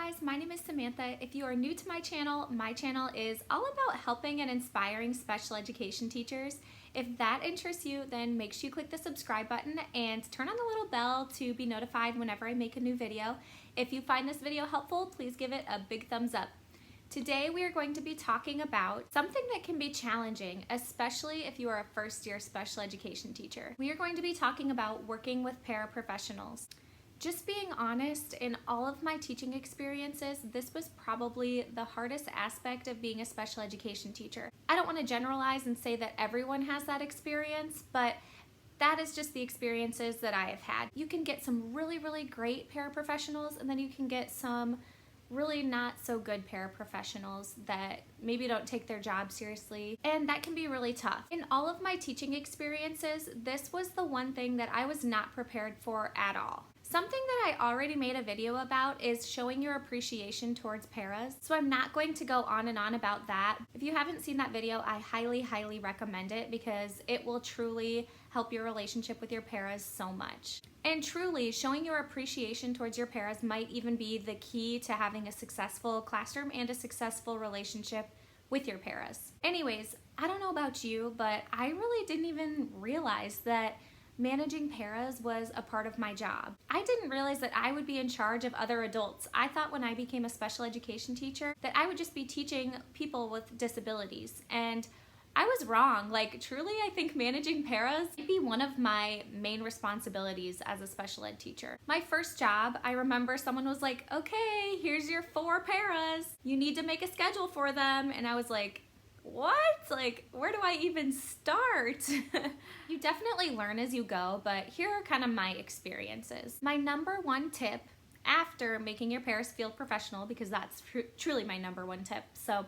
guys, my name is Samantha. If you are new to my channel is all about helping and inspiring special education teachers. If that interests you, then make sure you click the subscribe button and turn on the little bell to be notified whenever I make a new video. If you find this video helpful, please give it a big thumbs up. Today we are going to be talking about something that can be challenging, especially if you are a first-year special education teacher. We are going to be talking about working with paraprofessionals. Just being honest, in all of my teaching experiences, this was probably the hardest aspect of being a special education teacher. I don't want to generalize and say that everyone has that experience, but that is just the experiences that I have had. You can get some really, really great paraprofessionals, and then you can get some really not so good paraprofessionals that maybe don't take their job seriously, and that can be really tough. In all of my teaching experiences, this was the one thing that I was not prepared for at all. Something that I already made a video about is showing your appreciation towards paras, so I'm not going to go on and on about that. If you haven't seen that video, I highly recommend it because it will truly help your relationship with your paras so much. And truly, showing your appreciation towards your paras might even be the key to having a successful classroom and a successful relationship with your paras. Anyways, I don't know about you, but I really didn't even realize that managing paras was a part of my job. I didn't realize that I would be in charge of other adults. I thought when I became a special education teacher that I would just be teaching people with disabilities, and I was wrong. Like, truly, I think managing paras might be one of my main responsibilities as a special ed teacher. My first job, I remember someone was like, okay, here's your 4 paras. You need to make a schedule for them. And I was like, what? Like, where do I even start? You definitely learn as you go, but here are kind of my experiences. My number one tip after making your paras feel professional, because that's truly my number one tip. So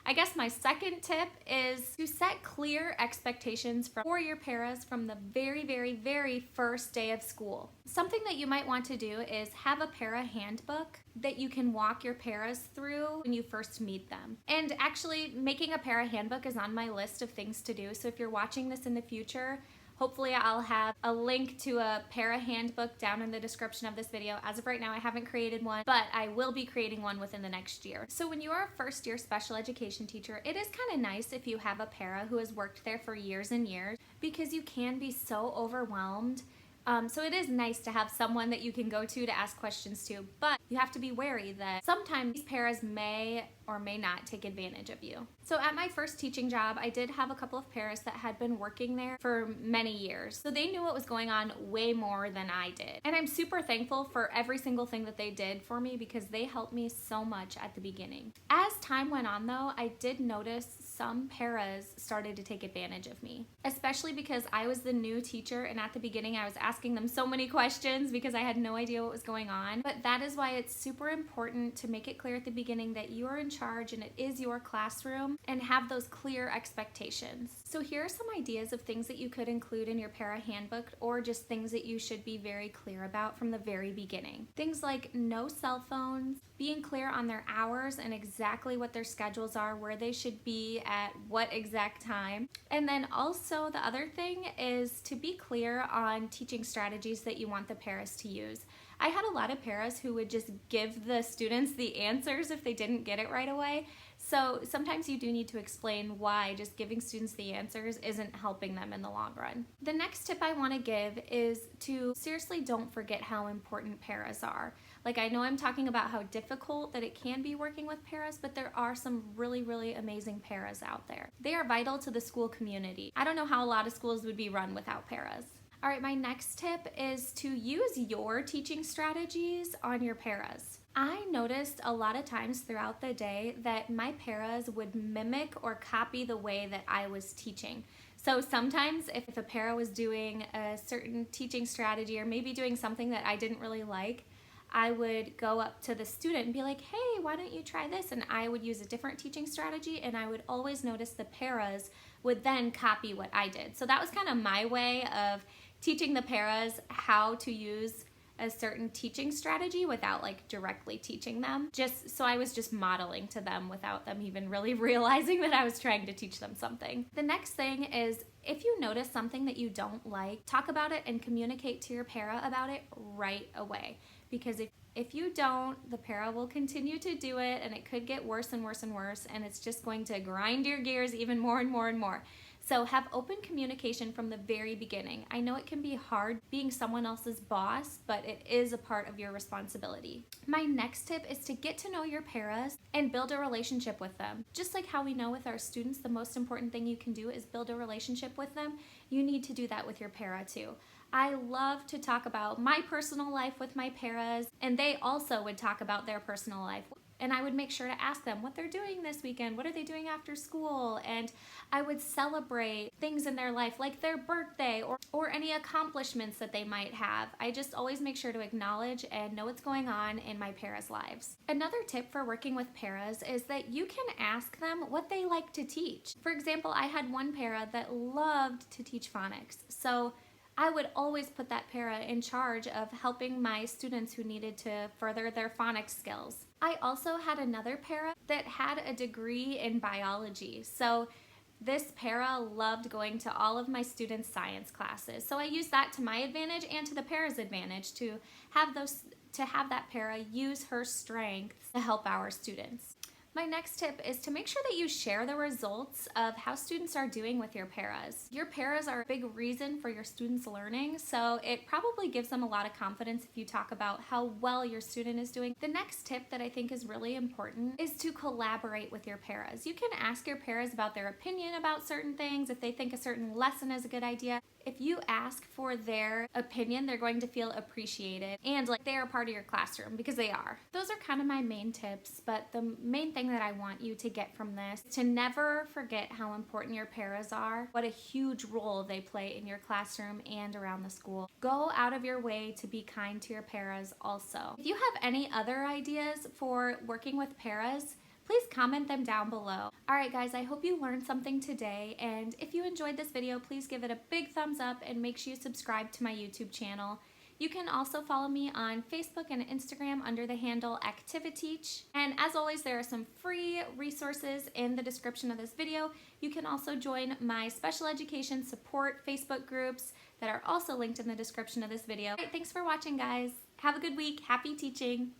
I guess my second tip is to set clear expectations for your paras from the very first day of school. Something that you might want to do is have a para handbook that you can walk your paras through when you first meet them. And actually, making a para handbook is on my list of things to do, so if you're watching this in the future, hopefully I'll have a link to a para handbook down in the description of this video. As of right now, I haven't created one, but I will be creating one within the next year. So when you are a first-year special education teacher, it is kind of nice if you have a para who has worked there for years and years, because you can be so overwhelmed. So it is nice to have someone that you can go to ask questions to, but you have to be wary that sometimes these paras may or may not take advantage of you. So at my first teaching job, I did have a couple of paras that had been working there for many years. So they knew what was going on way more than I did. And I'm super thankful for every single thing that they did for me because they helped me so much at the beginning. As time went on though, I did notice some paras started to take advantage of me, especially because I was the new teacher, and at the beginning I was asking them so many questions because I had no idea what was going on. But that is why it's super important to make it clear at the beginning that you are in charge and it is your classroom, and have those clear expectations. So here are some ideas of things that you could include in your para handbook, or just things that you should be very clear about from the very beginning. Things like no cell phones, being clear on their hours and exactly what their schedules are, where they should be at what exact time. And then also the other thing is to be clear on teaching strategies that you want the paras to use. I had a lot of paras who would just give the students the answers if they didn't get it right away. So sometimes you do need to explain why just giving students the answers isn't helping them in the long run. The next tip I want to give is to seriously don't forget how important paras are. Like, I know I'm talking about how difficult that it can be working with paras, but there are some really amazing paras out there. They are vital to the school community. I don't know how a lot of schools would be run without paras. All right, my next tip is to use your teaching strategies on your paras. I noticed a lot of times throughout the day that my paras would mimic or copy the way that I was teaching. So sometimes if a para was doing a certain teaching strategy, or maybe doing something that I didn't really like, I would go up to the student and be like, hey, why don't you try this? And I would use a different teaching strategy, and I would always notice the paras would then copy what I did. So that was kind of my way of teaching the paras how to use a certain teaching strategy without like directly teaching them. So I was just modeling to them without them even really realizing that I was trying to teach them something. The next thing is, if you notice something that you don't like, talk about it and communicate to your para about it right away. Because if If you don't, the para will continue to do it, and it could get worse and worse and worse, and it's just going to grind your gears even more and more and more. So have open communication from the very beginning. I know it can be hard being someone else's boss, but it is a part of your responsibility. My next tip is to get to know your paras and build a relationship with them. Just like how we know with our students, the most important thing you can do is build a relationship with them, you need to do that with your para too. I love to talk about my personal life with my paras, and they also would talk about their personal life. And I would make sure to ask them what they're doing this weekend, what are they doing after school, and I would celebrate things in their life like their birthday or any accomplishments that they might have. I just always make sure to acknowledge and know what's going on in my paras' lives. Another tip for working with paras is that you can ask them what they like to teach. For example, I had one para that loved to teach phonics, so I would always put that para in charge of helping my students who needed to further their phonics skills. I also had another para that had a degree in biology, so this para loved going to all of my students' science classes. So I used that to my advantage and to the para's advantage to have that para use her strengths to help our students. My next tip is to make sure that you share the results of how students are doing with your paras. Your paras are a big reason for your students' learning, so it probably gives them a lot of confidence if you talk about how well your student is doing. The next tip that I think is really important is to collaborate with your paras. You can ask your paras about their opinion about certain things, if they think a certain lesson is a good idea. If you ask for their opinion, they're going to feel appreciated and like they are part of your classroom, because they are. Those are kind of my main tips, but the main thing that I want you to get from this is to never forget how important your paras are, what a huge role they play in your classroom and around the school. Go out of your way to be kind to your paras also. If you have any other ideas for working with paras, please comment them down below. Alright guys, I hope you learned something today, and if you enjoyed this video, please give it a big thumbs up and make sure you subscribe to my YouTube channel. You can also follow me on Facebook and Instagram under the handle ActiviTeach. And as always, there are some free resources in the description of this video. You can also join my special education support Facebook groups that are also linked in the description of this video. Alright, thanks for watching guys. Have a good week. Happy teaching.